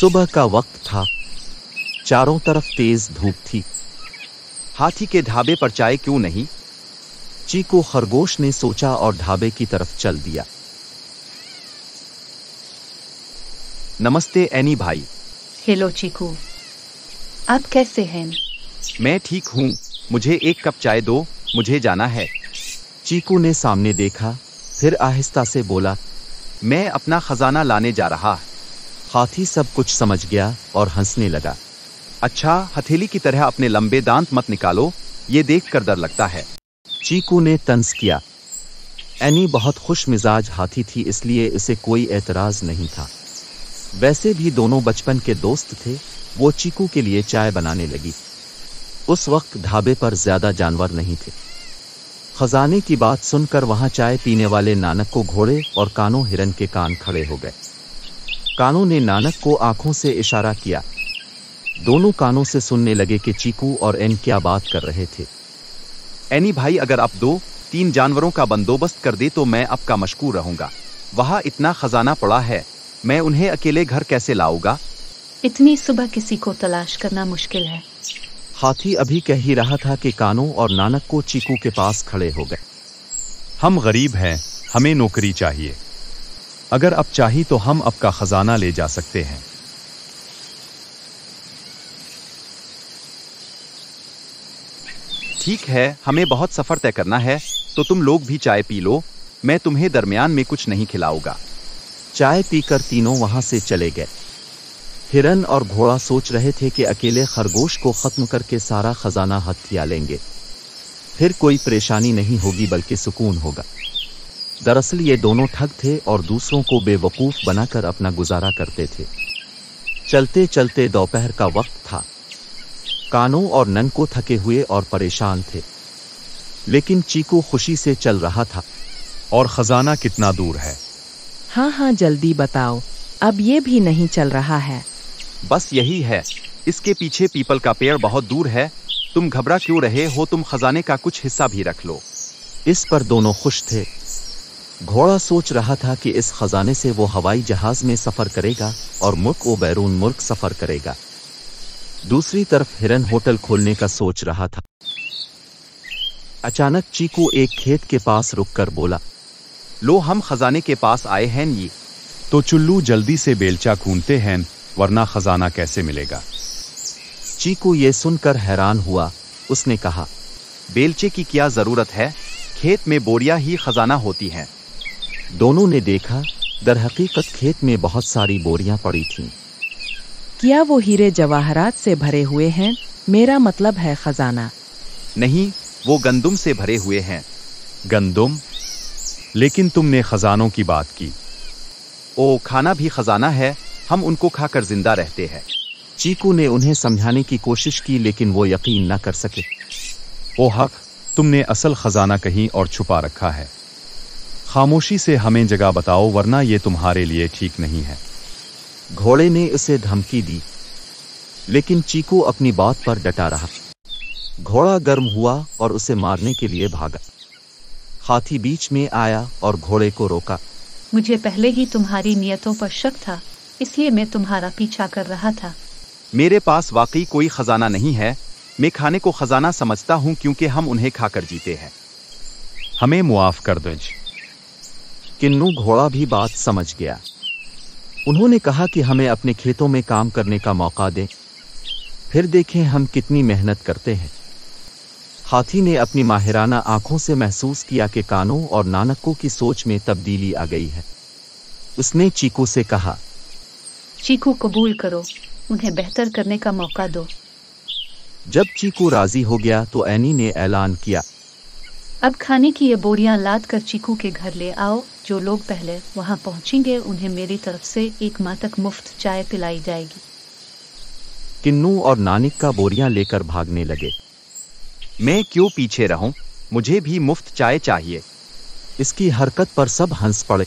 सुबह का वक्त था। चारों तरफ तेज धूप थी। हाथी के ढाबे पर चाय क्यों नहीं? चीकू खरगोश ने सोचा और ढाबे की तरफ चल दिया। नमस्ते एनी भाई। हेलो चीकू, आप कैसे हैं? मैं ठीक हूँ, मुझे एक कप चाय दो, मुझे जाना है। चीकू ने सामने देखा, फिर आहिस्ता से बोला, मैं अपना खजाना लाने जा रहा। हाथी सब कुछ समझ गया और हंसने लगा। अच्छा, हथेली की तरह अपने लंबे दांत मत निकालो, ये देखकर डर लगता है। चीकू ने तंज किया। एनी बहुत खुश मिजाज हाथी थी, इसलिए इसे कोई एतराज नहीं था। वैसे भी दोनों बचपन के दोस्त थे। वो चीकू के लिए चाय बनाने लगी। उस वक्त ढाबे पर ज्यादा जानवर नहीं थे। खजाने की बात सुनकर वहां चाय पीने वाले नानक को घोड़े और कानो हिरन के कान खड़े हो गए। कानो ने नानक को आंखों से इशारा किया। दोनों कानों से सुनने लगे कि चीकू और एन क्या बात कर रहे थे। एनी भाई, अगर आप 2-3 जानवरों का बंदोबस्त कर दे तो मैं आपका मशकूर रहूंगा। वहां इतना खजाना पड़ा है, मैं उन्हें अकेले घर कैसे लाऊंगा? इतनी सुबह किसी को तलाश करना मुश्किल है। हाथी अभी कह ही रहा था कि कानो और नानक को चीकू के पास खड़े हो गए। हम गरीब हैं, हमें नौकरी चाहिए। अगर आप चाही तो हम आपका खजाना ले जा सकते हैं। ठीक है, हमें बहुत सफर तय करना है, तो तुम लोग भी चाय पी लो, मैं तुम्हें दरमियान में कुछ नहीं खिलाऊंगा। चाय पीकर तीनों वहां से चले गए। हिरन और घोड़ा सोच रहे थे कि अकेले खरगोश को खत्म करके सारा खजाना हथिया लेंगे, फिर कोई परेशानी नहीं होगी बल्कि सुकून होगा। दरअसल ये दोनों ठग थे और दूसरों को बेवकूफ बनाकर अपना गुजारा करते थे। चलते चलते दोपहर का वक्त था। कानो और ननको थके हुए और परेशान थे, लेकिन चीकू खुशी से चल रहा था। और खजाना कितना दूर है? हाँ, जल्दी बताओ, अब ये भी नहीं चल रहा है। बस यही है, इसके पीछे पीपल का पेड़ बहुत दूर है। तुम घबरा क्यों रहे हो? तुम खजाने का कुछ हिस्सा भी रख लो। इस पर दोनों खुश थे। घोड़ा सोच रहा था कि इस खजाने से वो हवाई जहाज में सफर करेगा और मुल्क ओ बैरून मुल्क सफर करेगा। दूसरी तरफ हिरन होटल खोलने का सोच रहा था। अचानक चीकू एक खेत के पास रुककर बोला, लो, हम खजाने के पास आए हैं। ये तो चुल्लू जल्दी से बेलचा खूंदते हैं, वरना खजाना कैसे मिलेगा? चीकू ये सुनकर हैरान हुआ। उसने कहा, बेलचे की क्या जरूरत है, खेत में बोरियां ही खजाना होती हैं। दोनों ने देखा, दरहकीकत खेत में बहुत सारी बोरियां पड़ी थीं। क्या वो हीरे जवाहरात से भरे हुए हैं? मेरा मतलब है खजाना। नहीं, वो गंदुम से भरे हुए हैं। गंदुम? लेकिन तुमने खजानों की बात की। ओ, खाना भी खजाना है, हम उनको खाकर जिंदा रहते हैं। चीकू ने उन्हें समझाने की कोशिश की, लेकिन वो यकीन न कर सके। ओ हक, तुमने असल खजाना कहीं और छुपा रखा है। खामोशी से हमें जगह बताओ, वरना ये तुम्हारे लिए ठीक नहीं है। घोड़े ने उसे धमकी दी, लेकिन चीकू अपनी बात पर डटा रहा। घोड़ा गर्म हुआ और उसे मारने के लिए भागा। हाथी बीच में आया और घोड़े को रोका। मुझे पहले ही तुम्हारी नियतों पर शक था, इसलिए मैं तुम्हारा पीछा कर रहा था। मेरे पास वाकई कोई खजाना नहीं है। मैं खाने को खजाना समझता हूँ क्योंकि हम उन्हें खाकर जीते हैं। हमें मुआफ कर दो। किन्नू घोड़ा भी बात समझ गया। उन्होंने कहा कि हमें अपने खेतों में काम करने का मौका दें, फिर देखें हम कितनी मेहनत करते हैं। हाथी ने अपनी माहिराना आंखों से महसूस किया कि कानो और नानको की सोच में तब्दीली आ गई है। उसने चीकू से कहा, चीकू कबूल करो, उन्हें बेहतर करने का मौका दो। जब चीकू राजी हो गया तो एनी ने ऐलान किया, अब खाने की ये बोरियां लाद कर चीकू के घर ले आओ। जो लोग पहले वहां पहुंचेंगे उन्हें मेरी तरफ से 1 माह तक मुफ्त चाय पिलाई जाएगी। किन्नू और नानिक का बोरियां लेकर भागने लगे। मैं क्यों पीछे रहूं? मुझे भी मुफ्त चाय चाहिए। इसकी हरकत पर सब हंस पड़े।